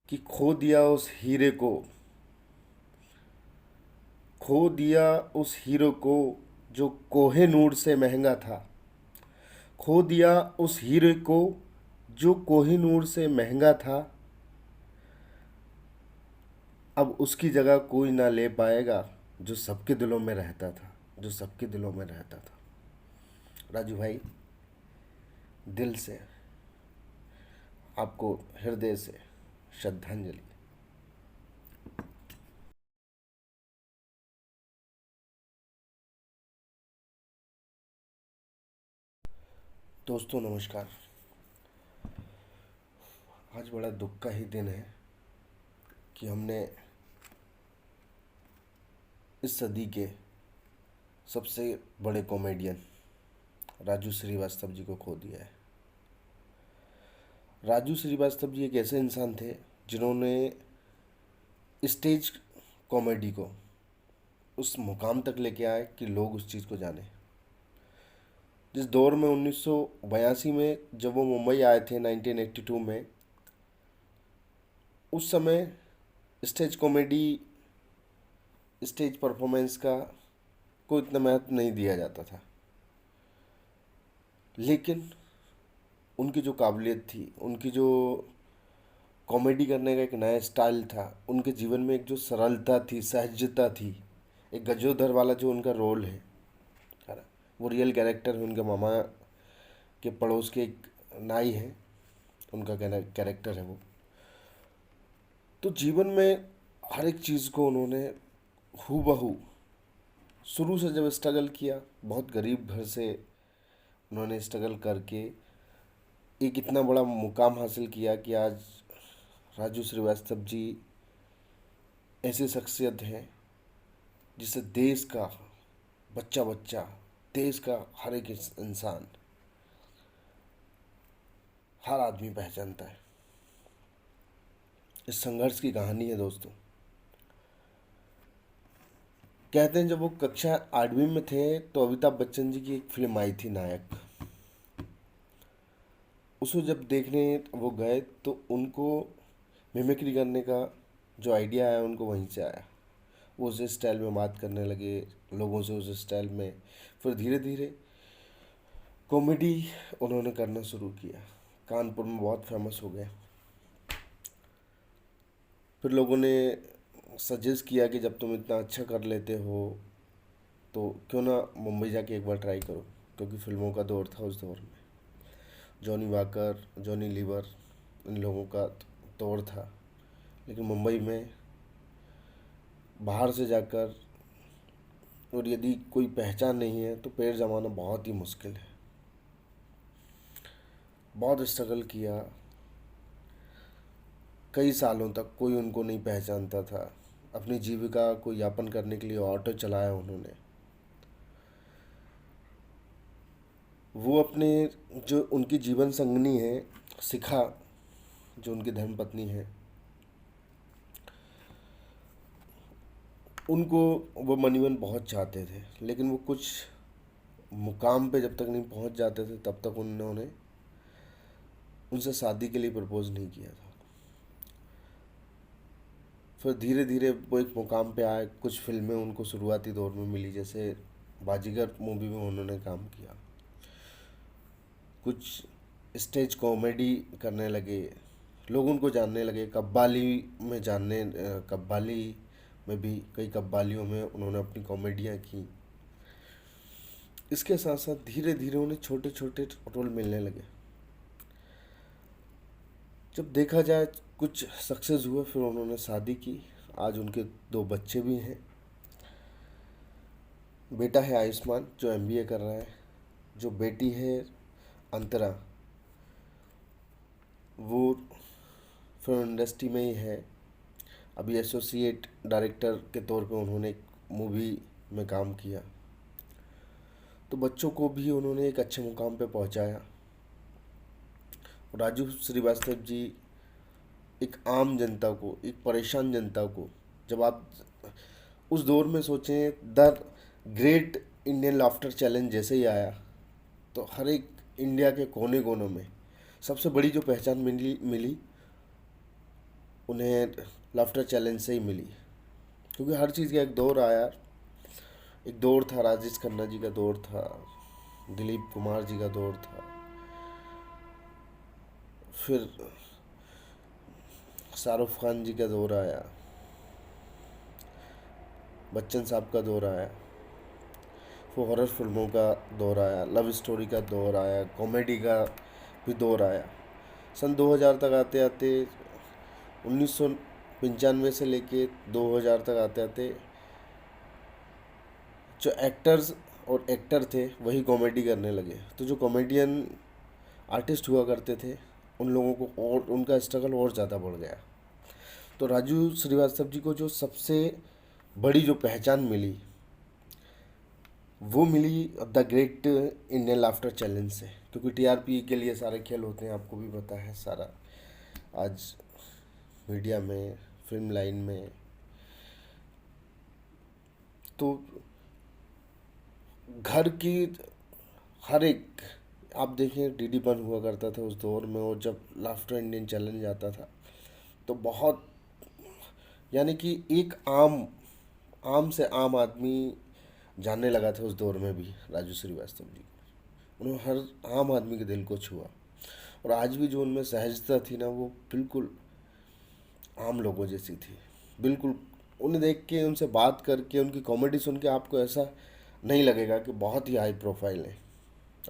कि खो दिया उस हीरो को जो कोहिनूर से महंगा था। खो दिया उस हीरो को जो कोहिनूर से महंगा था। अब उसकी जगह कोई ना ले पाएगा जो सबके दिलों में रहता था, जो सबके दिलों में रहता था। राजू भाई, दिल से आपको हृदय से श्रद्धांजलि। दोस्तों नमस्कार। आज बड़ा दुख का ही दिन है कि हमने इस सदी के सबसे बड़े कॉमेडियन राजू श्रीवास्तव जी को खो दिया है। राजू श्रीवास्तव जी एक ऐसे इंसान थे जिन्होंने स्टेज कॉमेडी को उस मुकाम तक लेके आए कि लोग उस चीज़ को जाने। जिस दौर में 1982 में जब वो मुंबई आए थे 1982 में, उस समय स्टेज कॉमेडी, स्टेज परफॉर्मेंस का को इतना महत्व नहीं दिया जाता था। लेकिन उनकी जो काबिलियत थी, उनकी जो कॉमेडी करने का एक नया स्टाइल था, उनके जीवन में एक जो सरलता थी, सहजता थी, एक गजोधर वाला जो उनका रोल है ना, वो रियल कैरेक्टर है। उनके मामा के पड़ोस के एक नाई है, उनका कैरेक्टर है वो। तो जीवन में हर एक चीज़ को उन्होंने हूबहू शुरू से जब स्ट्रगल किया, बहुत गरीब घर से उन्होंने स्ट्रगल करके एक इतना बड़ा मुकाम हासिल किया कि आज राजू श्रीवास्तव जी ऐसी शख्सियत हैं जिसे देश का बच्चा बच्चा, देश का हर एक इंसान, हर आदमी पहचानता है। इस संघर्ष की कहानी है दोस्तों। कहते हैं जब वो कक्षा 8वीं में थे तो अमिताभ बच्चन जी की एक फिल्म आई थी नायक। उसको जब देखने वो गए तो उनको मिमिक्री करने का जो आइडिया आया उनको वहीं से आया। वो उस स्टाइल में बात करने लगे लोगों से, उस स्टाइल में। फिर धीरे धीरे कॉमेडी उन्होंने करना शुरू किया, कानपुर में बहुत फेमस हो गए। फिर लोगों ने सजेस्ट किया कि जब तुम इतना अच्छा कर लेते हो तो क्यों ना मुंबई जाके एक बार ट्राई करो, क्योंकि फिल्मों का दौर था उस दौर में। जॉनी वाकर, जॉनी लीवर, इन लोगों का दौर था। लेकिन मुंबई में बाहर से जाकर, और यदि कोई पहचान नहीं है तो पैर जमाना बहुत ही मुश्किल है। बहुत स्ट्रगल किया, कई सालों तक कोई उनको नहीं पहचानता था। अपनी जीविका को यापन करने के लिए ऑटो चलाया उन्होंने। वो अपने जो उनकी जीवन संगनी है शिखा, जो उनकी धर्मपत्नी है, उनको वो मनीवन बहुत चाहते थे। लेकिन वो कुछ मुकाम पे जब तक नहीं पहुंच जाते थे तब तक उन्होंने उनसे शादी के लिए प्रपोज नहीं किया था। फिर धीरे धीरे वो एक मुकाम पे आए। कुछ फिल्में उनको शुरुआती दौर में मिली, जैसे बाजीगर मूवी में उन्होंने काम किया। कुछ स्टेज कॉमेडी करने लगे, लोग उनको जानने लगे। कव्वाली में भी कई कव्वालियों में उन्होंने अपनी कॉमेडियाँ की। इसके साथ साथ धीरे धीरे उन्हें छोटे छोटे रोल मिलने लगे। जब देखा जाए कुछ सक्सेस हुए, फिर उन्होंने शादी की। आज उनके दो बच्चे भी हैं। बेटा है आयुष्मान जो एमबीए कर रहा है, जो बेटी है अंतरा, वो फिल्म इंडस्ट्री में ही है। अभी एसोसिएट डायरेक्टर के तौर पे उन्होंने एक मूवी में काम किया। तो बच्चों को भी उन्होंने एक अच्छे मुकाम पे पहुंचाया। राजू श्रीवास्तव जी एक आम जनता को, एक परेशान जनता को, जब आप उस दौर में सोचें, the great Indian laughter challenge जैसे ही आया तो हर एक इंडिया के कोने कोनों में सबसे बड़ी जो पहचान मिली मिली उन्हें लाफ्टर चैलेंज से ही मिली, क्योंकि हर चीज़ का एक दौर आया। एक दौर था, राजेश खन्ना जी का दौर था, दिलीप कुमार जी का दौर था, फिर शाहरुख खान जी का दौर आया, बच्चन साहब का दौर आया, फिर हॉरर फिल्मों का दौर आया, लव स्टोरी का दौर आया, कॉमेडी का भी दौर आया। सन 2000 तक आते आते 1995 से लेके 2000 तक आते आते जो एक्टर्स और एक्टर थे वही कॉमेडी करने लगे। तो जो कॉमेडियन आर्टिस्ट हुआ करते थे उन लोगों को और उनका स्ट्रगल और ज़्यादा बढ़ गया। तो राजू श्रीवास्तव जी को जो सबसे बड़ी जो पहचान मिली वो मिली the great Indian laughter challenge से, क्योंकि टीआरपी के लिए सारे खेल होते हैं, आपको भी पता है सारा। आज मीडिया में, फिल्म लाइन में, तो घर की हर एक, आप देखें डीडी वन हुआ करता था उस दौर में, और जब लाफ्टर इंडियन चैलेंज आता था तो बहुत, यानी कि एक आम आम से आम आदमी जानने लगा था उस दौर में भी राजू श्रीवास्तव जी को। उन्होंने हर आम आदमी के दिल को छुआ, और आज भी जो उनमें सहजता थी ना वो बिल्कुल आम लोगों जैसी थी। बिल्कुल उन्हें देख के, उनसे बात करके, उनकी कॉमेडी सुन के आपको ऐसा नहीं लगेगा कि बहुत ही हाई प्रोफाइल है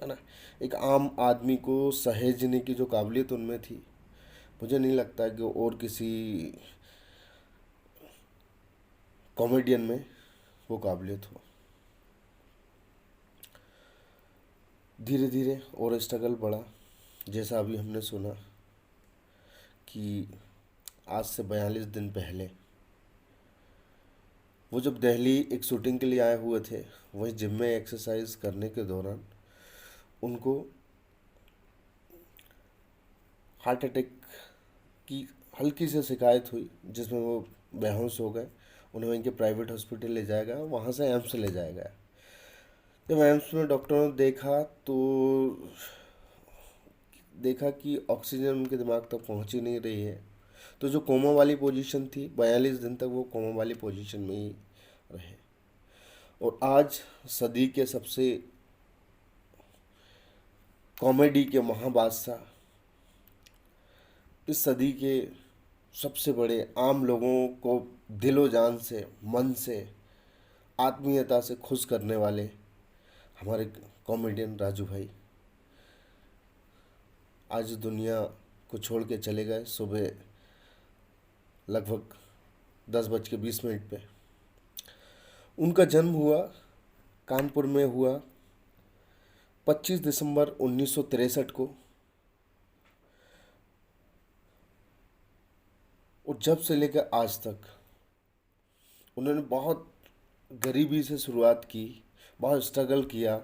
ना। एक आम आदमी को सहेजने की जो काबिलियत उनमें थी, मुझे नहीं लगता कि और किसी कॉमेडियन में वो काबिलियत हो। धीरे धीरे और स्ट्रगल बढ़ा, जैसा अभी हमने सुना कि आज से 42 दिन पहले वो जब दिल्ली एक शूटिंग के लिए आए हुए थे, वहीं जिम में एक्सरसाइज करने के दौरान उनको हार्ट अटैक की हल्की सी शिकायत हुई, जिसमें वो बेहोश हो गए। उन्हें वहीं के प्राइवेट हॉस्पिटल ले जाया गया, वहाँ से एम्स ले जाया गया। जब एम्स में डॉक्टरों ने देखा तो देखा कि ऑक्सीजन उनके दिमाग तक पहुंच ही नहीं रही है। तो जो कोमा वाली पोजीशन थी, 42 दिन तक वो कोमा वाली पोजीशन में ही रहे। और आज सदी के सबसे कॉमेडी के महाबादशाह, इस सदी के सबसे बड़े आम लोगों को दिलो जान से, मन से, आत्मीयता से खुश करने वाले हमारे कॉमेडियन राजू भाई आज दुनिया को छोड़ के चले गए सुबह लगभग 10:20 पे। उनका जन्म हुआ कानपुर में, हुआ 25 दिसंबर 1963 को। और जब से लेकर आज तक उन्होंने बहुत गरीबी से शुरुआत की, बहुत स्ट्रगल किया।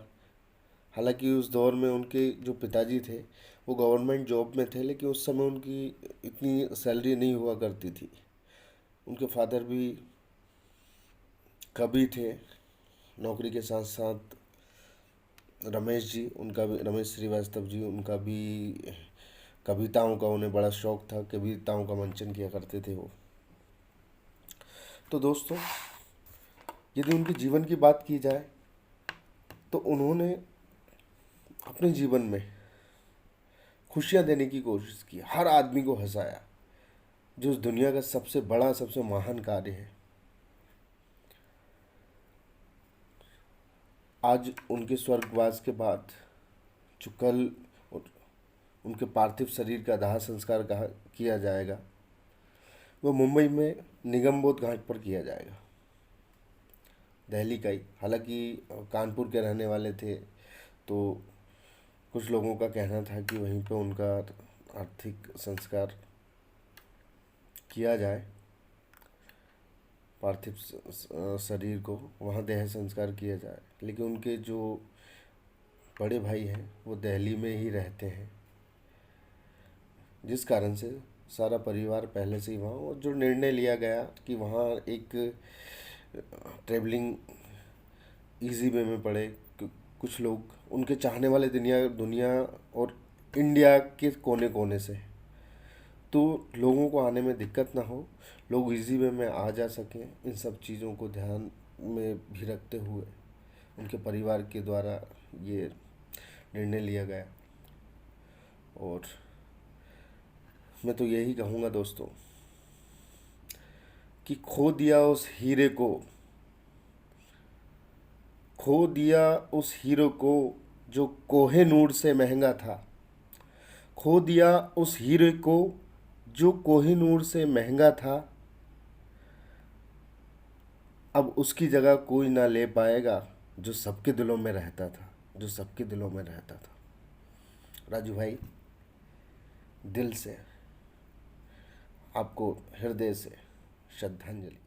हालांकि उस दौर में उनके जो पिताजी थे वो गवर्नमेंट जॉब में थे, लेकिन उस समय उनकी इतनी सैलरी नहीं हुआ करती थी। उनके फादर भी कवि थे, नौकरी के साथ साथ रमेश जी, उनका भी, रमेश श्रीवास्तव जी, उनका भी कविताओं का उन्हें बड़ा शौक था, कविताओं का मंचन किया करते थे वो। तो दोस्तों, यदि उनके जीवन की बात की जाए तो उन्होंने अपने जीवन में खुशियाँ देने की कोशिश की, हर आदमी को हंसाया, जो इस दुनिया का सबसे बड़ा, सबसे महान कार्य है। आज उनके स्वर्गवास के बाद जो कल उनके पार्थिव शरीर का दाह संस्कार किया जाएगा, वो मुंबई में निगमबोध घाट पर किया जाएगा, दिल्ली का ही। हालांकि कानपुर के रहने वाले थे, तो कुछ लोगों का कहना था कि वहीं पे उनका आर्थिक संस्कार किया जाए, पार्थिव शरीर को वहाँ देह संस्कार किया जाए। लेकिन उनके जो बड़े भाई हैं वो दिल्ली में ही रहते हैं, जिस कारण से सारा परिवार पहले से ही वहाँ, और जो निर्णय लिया गया कि वहाँ एक ट्रेवलिंग इजी वे में पड़े। कुछ लोग उनके चाहने वाले दुनिया दुनिया और इंडिया के कोने कोने से तो लोगों को आने में दिक्कत ना हो, लोग इजी वे में आ जा सकें। इन सब चीज़ों को ध्यान में भी रखते हुए उनके परिवार के द्वारा ये निर्णय लिया गया। और मैं तो यही कहूँगा दोस्तों कि खो दिया उस हीरो को जो कोहिनूर से महंगा था। खो दिया उस हीरे को जो कोहिनूर से महंगा था। अब उसकी जगह कोई ना ले पाएगा जो सबके दिलों में रहता था, जो सबके दिलों में रहता था। राजू भाई, दिल से आपको, हृदय से श्रद्धांजलि।